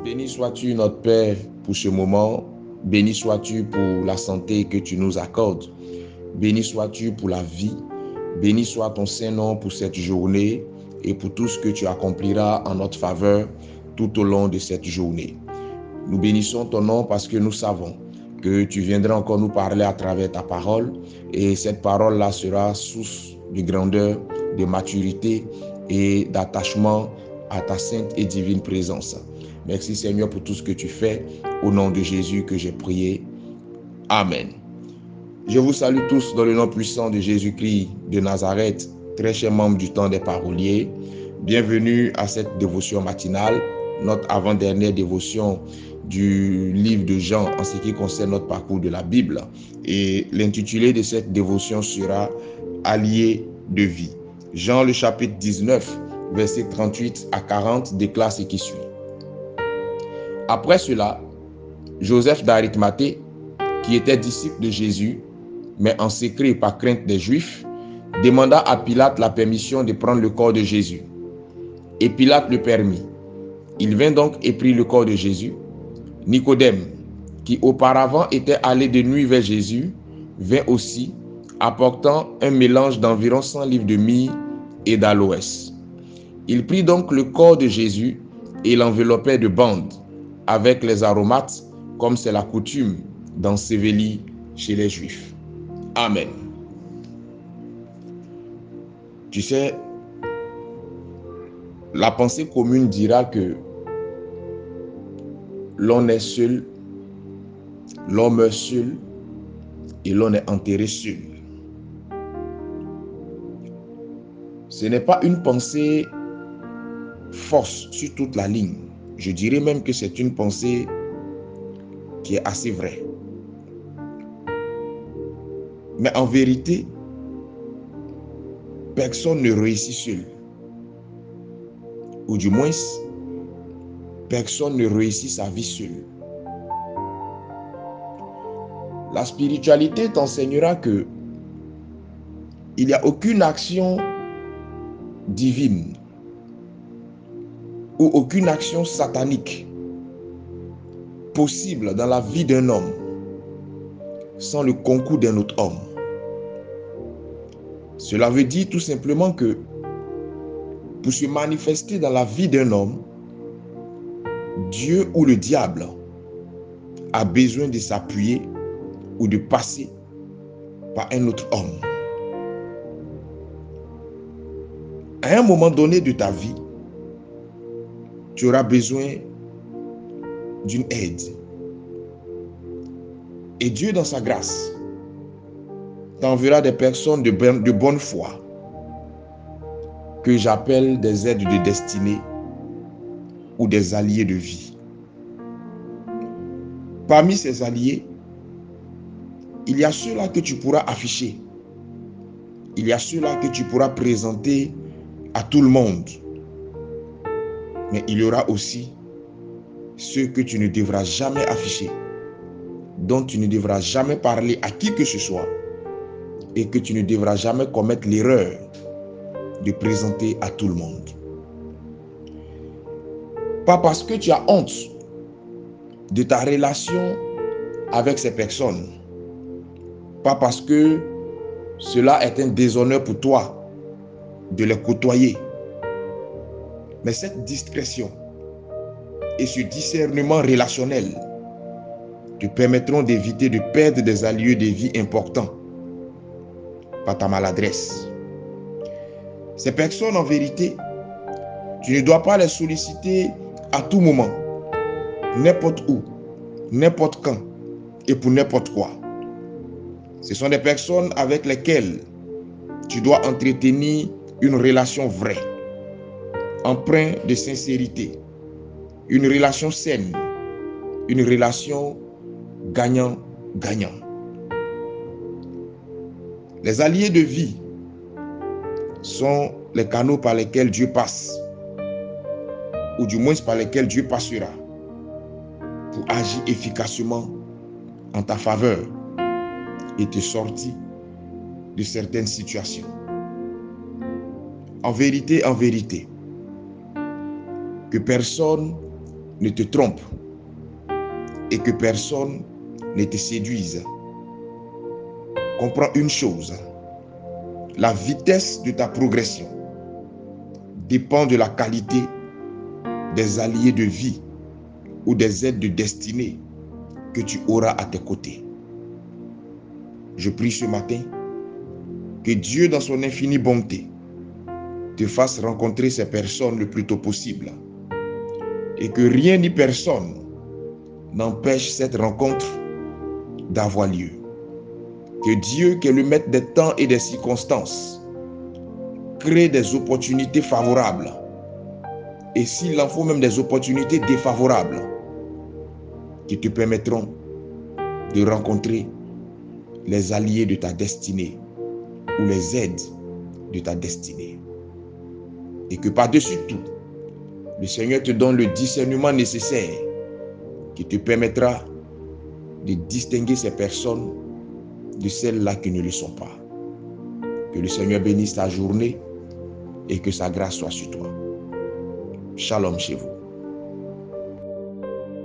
Béni sois-tu, notre Père, pour ce moment. Béni sois-tu pour la santé que tu nous accordes. Béni sois-tu pour la vie. Béni soit ton Saint-Nom pour cette journée et pour tout ce que tu accompliras en notre faveur tout au long de cette journée. Nous bénissons ton nom parce que nous savons que tu viendras encore nous parler à travers ta parole et cette parole-là sera source de grandeur, de maturité et d'attachement à ta sainte et divine présence. Merci Seigneur pour tout ce que tu fais. Au nom de Jésus que j'ai prié. Amen. Je vous salue tous dans le nom puissant de Jésus-Christ de Nazareth, très chers membres du temps des paroliers. Bienvenue à cette dévotion matinale, notre avant-dernière dévotion du livre de Jean en ce qui concerne notre parcours de la Bible. Et l'intitulé de cette dévotion sera « Alliés de vie ». Jean le chapitre 19, versets 38 à 40 déclare ce qui suit. Après cela, Joseph d'Arimathée, qui était disciple de Jésus, mais en secret par crainte des Juifs, demanda à Pilate la permission de prendre le corps de Jésus. Et Pilate le permit. Il vint donc et prit le corps de Jésus. Nicodème, qui auparavant était allé de nuit vers Jésus, vint aussi, apportant un mélange d'environ 100 livres de myrrhe et d'aloès. Il prit donc le corps de Jésus et l'enveloppait de bandes, avec les aromates, comme c'est la coutume d'ensevelir chez les Juifs. Amen. Tu sais, la pensée commune dira que l'on est seul, l'on meurt seul et l'on est enterré seul. Ce n'est pas une pensée force sur toute la ligne. Je dirais même que c'est une pensée qui est assez vraie. Mais en vérité, personne ne réussit seul. Ou du moins, personne ne réussit sa vie seul. La spiritualité t'enseignera que il n'y a aucune action divine ou aucune action satanique possible dans la vie d'un homme sans le concours d'un autre homme. Cela veut dire tout simplement que pour se manifester dans la vie d'un homme, Dieu ou le diable a besoin de s'appuyer ou de passer par un autre homme. À un moment donné de ta vie, tu auras besoin d'une aide. Et Dieu, dans sa grâce, t'enverra des personnes de bonne foi que j'appelle des aides de destinée ou des alliés de vie. Parmi ces alliés, il y a ceux-là que tu pourras afficher. Il y a ceux-là que tu pourras présenter à tout le monde. Mais il y aura aussi ceux que tu ne devras jamais afficher, dont tu ne devras jamais parler à qui que ce soit et que tu ne devras jamais commettre l'erreur de présenter à tout le monde. Pas parce que tu as honte de ta relation avec ces personnes, pas parce que cela est un déshonneur pour toi de les côtoyer, mais cette discrétion et ce discernement relationnel te permettront d'éviter de perdre des alliés de vie importants par ta maladresse. Ces personnes, en vérité, tu ne dois pas les solliciter à tout moment, n'importe où, n'importe quand et pour n'importe quoi. Ce sont des personnes avec lesquelles tu dois entretenir une relation vraie, empreinte de sincérité, une relation saine, une relation gagnant-gagnant. Les alliés de vie sont les canaux par lesquels Dieu passe, ou du moins par lesquels Dieu passera pour agir efficacement en ta faveur et te sortir de certaines situations. En vérité, que personne ne te trompe et que personne ne te séduise. Comprends une chose, la vitesse de ta progression dépend de la qualité des alliés de vie ou des aides de destinée que tu auras à tes côtés. Je prie ce matin que Dieu, dans son infinie bonté, te fasse rencontrer ces personnes le plus tôt possible et que rien ni personne n'empêche cette rencontre d'avoir lieu. Que Dieu, qui est le maître des temps et des circonstances, crée des opportunités favorables et s'il en faut même des opportunités défavorables qui te permettront de rencontrer les alliés de ta destinée ou les aides de ta destinée. Et que par-dessus tout, le Seigneur te donne le discernement nécessaire qui te permettra de distinguer ces personnes de celles-là qui ne le sont pas. Que le Seigneur bénisse ta journée et que sa grâce soit sur toi. Shalom chez vous.